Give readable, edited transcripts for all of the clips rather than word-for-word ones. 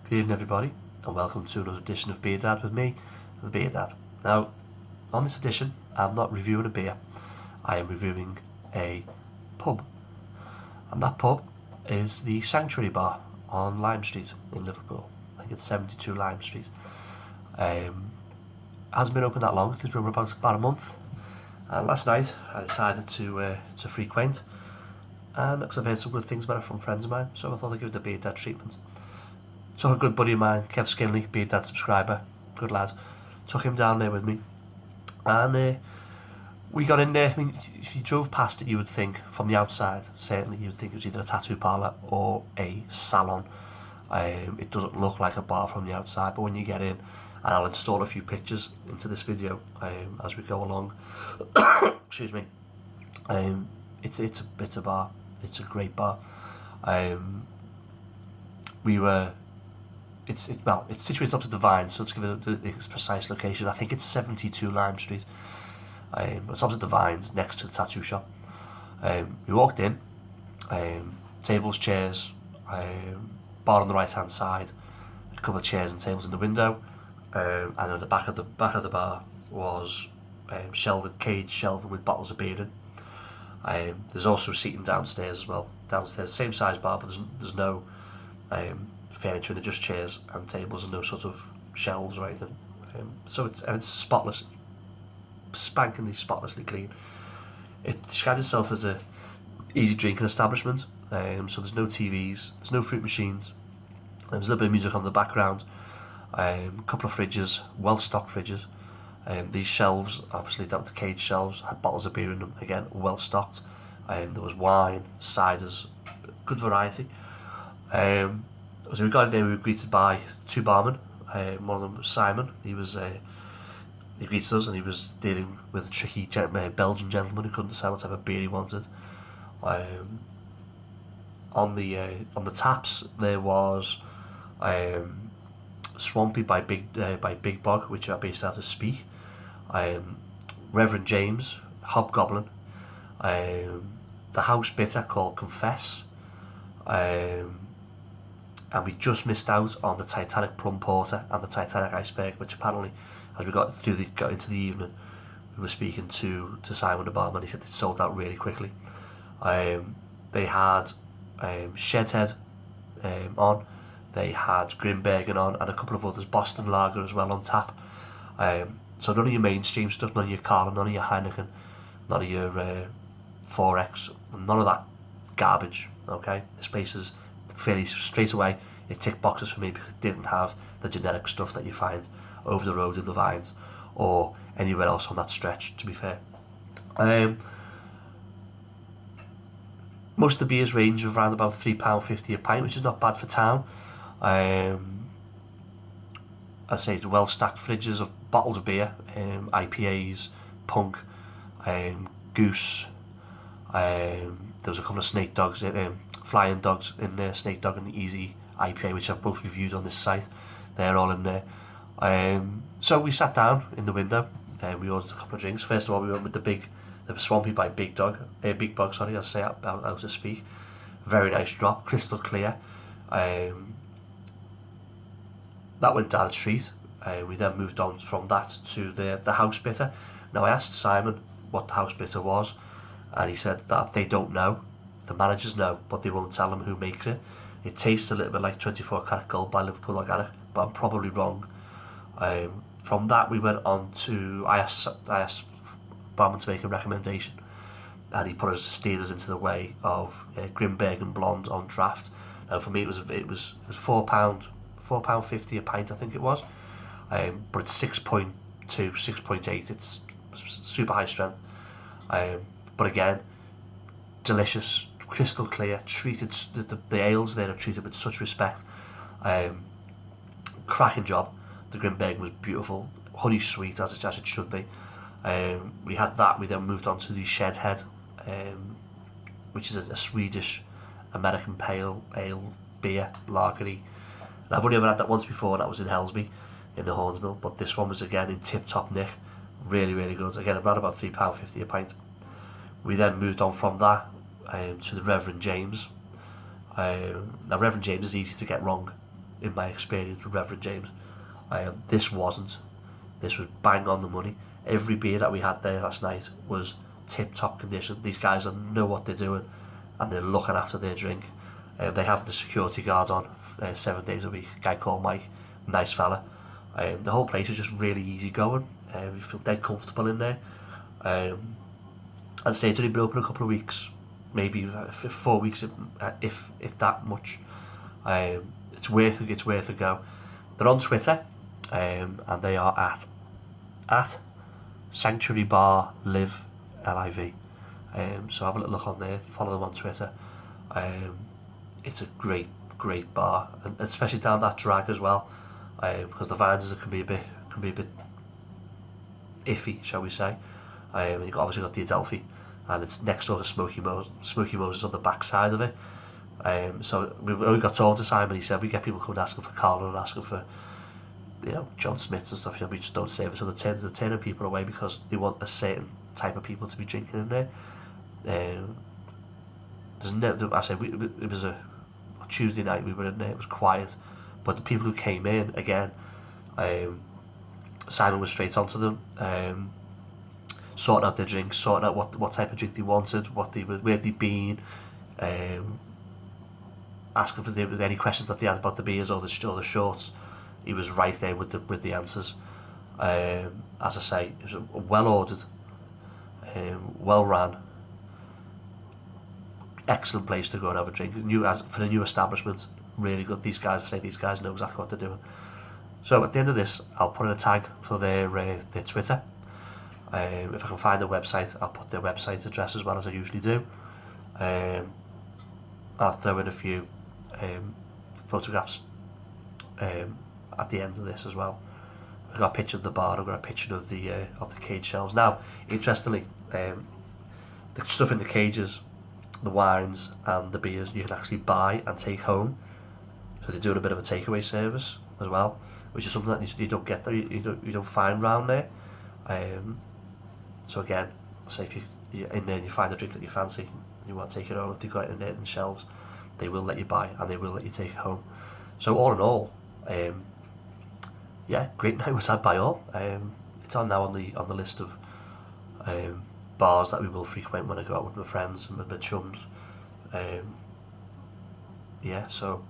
Good evening, everybody, and welcome to another edition of Beer Dad with me, the Beer Dad. Now, on this edition, I'm not reviewing a beer, I am reviewing a pub. And that pub is the Sanctuary Bar on Lime Street in Liverpool. I think it's 72 Lime Street. Hasn't been open that long, it's been open about a month. And last night, I decided to frequent, and because I've heard some good things about it from friends of mine, so I thought I'd give it the Beer Dad treatment. Took a good buddy of mine, Kev Skinley, Beer Dad subscriber, good lad. Took him down there with me, and we got in there. I mean, if you drove past it, you would think, from the outside, certainly, you would think it was either a tattoo parlour or a salon. It doesn't look like a bar from the outside, but when you get in, and I'll install a few pictures into this video as we go along. Excuse me. It's a bar. It's a great bar. It's situated opposite the Vines, so let's give it its precise location. I think it's 72 Lime Street. It's opposite the Vines, next to the tattoo shop. We walked in, tables, chairs, bar on the right hand side, a couple of chairs and tables in the window, and at the back of the bar was cage shelving with bottles of beer in. There's also seating downstairs as well. Downstairs, same size bar, but there's no furniture, they're just chairs and tables and no sort of shelves or anything. So it's spotless, spankingly spotlessly clean. It described itself as a easy drinking establishment. So there's no TVs, there's no fruit machines. There's a little bit of music on the background. A couple of fridges, well stocked fridges. These shelves, obviously that the cage shelves, had bottles of beer in them, again well stocked. There was wine, ciders, good variety. So we got in there, we were greeted by two barmen. One of them was Simon. He greeted us, and he was dealing with a tricky Belgian gentleman who couldn't decide what type of beer he wanted. On the taps there was Swampy by Big Bog, which are based out of Speke. Reverend James, Hobgoblin. The house bitter called Confess. And we just missed out on the Titanic Plum Porter and the Titanic Iceberg, which apparently, as we got into the evening, we were speaking to Simon the barman. He said they sold out really quickly. They had Shedhead on, they had Grimbergen on, and a couple of others, Boston Lager as well on tap. So none of your mainstream stuff, none of your Carlin, none of your Heineken, none of your 4X, none of that garbage. Okay, this place is fairly straight away, it ticked boxes for me because it didn't have the generic stuff that you find over the road in the Vines or anywhere else on that stretch, to be fair. Most of the beers range of around about £3.50 a pint, which is not bad for town. I say well stacked fridges of bottles of beer, IPAs, Punk, Goose. There was a couple of Snake Dogs, Flying Dogs in there, Snake Dog and the Easy IPA, which I've both reviewed on this site. They're all in there. So we sat down in the window and we ordered a couple of drinks. First of all, we went with the Swampy by Big Bog, I'll say out to speak. Very nice drop, crystal clear. That went down the street. We then moved on from that to the house bitter. Now I asked Simon what the house bitter was, and he said that they don't know. The managers know, but they won't tell them who makes it. It tastes a little bit like 24 Karat Gold by Liverpool Organic, but I'm probably wrong. From that we went on to, I asked Barman to make a recommendation, and he put us steered us into the way of Grimbergen Blonde on draft. Now for me it was £4.50 a pint, I think it was, but it's 6.2, 6.8. It's super high strength, but again, delicious, crystal clear, treated. The ales there are treated with such respect. Cracking job. The Grimbergen was beautiful, honey sweet as it should be. We had that. We then moved on to the Shedhead, which is a Swedish American pale ale beer, lagery. And I've only ever had that once before, and that was in Helsby in the Hornsmill, but this one was again in tip top nick, really good. Again, around about £3.50 a pint. We then moved on from that to the Reverend James. Now Reverend James is easy to get wrong. in my experience with Reverend James. This wasn't. This was bang on the money. Every beer that we had there last night was tip-top condition. These guys know what they're doing, and they're looking after their drink. They have the security guard on 7 days a week, a guy called Mike, nice fella. The whole place is just really easy going. We feel dead comfortable in there. I'd say it's only been open a couple of weeks, maybe 4 weeks, if that much. It's worth a go. They're on Twitter, and they are at Sanctuary Bar Live, LIV. So have a little look on there. Follow them on Twitter. It's a great bar, and especially down that drag as well, because the vines can be a bit iffy, shall we say. You've obviously got the Adelphi, and it's next door to Smoky Moses on the back side of it. So we got told to Simon, he said we get people coming asking for Carlin and asking for, John Smiths and stuff. We just don't save it, so they're turning people away because they want a certain type of people to be drinking in there. There's no, I said it was a Tuesday night we were in there. It was quiet, but the people who came in again, Simon was straight onto them, sorting out their drinks, sorting out what type of drink they wanted, where they'd been, asking for any questions that they had about the beers or the shorts. He was right there with the answers. As I say, it was well ordered, well ran, excellent place to go and have a drink. For a new establishment, really good. These guys know exactly what they're doing. So at the end of this, I'll put in a tag for their Twitter. If I can find their website, I'll put their website address as well, as I usually do. I'll throw in a few photographs at the end of this as well. I've got a picture of the bar. I've got a picture of the cage shelves. Now, interestingly, the stuff in the cages, the wines and the beers, you can actually buy and take home. So they're doing a bit of a takeaway service as well, which is something that you don't get there, you don't find around there. So again, say if you're in there and you find a drink that you fancy, and you want to take it home, if they've got it in there in the shelves, they will let you buy and they will let you take it home. So all in all, great night was had by all. It's on now on the list of bars that we will frequent when I go out with my friends and with my chums. So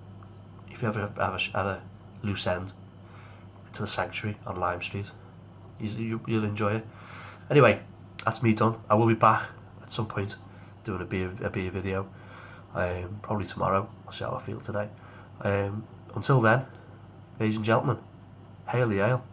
if you ever have a loose end to the Sanctuary on Lime Street, you'll enjoy it. Anyway, that's me done. I will be back at some point doing a beer video, probably tomorrow. I'll see how I feel today. Until then, ladies and gentlemen, hail the ale.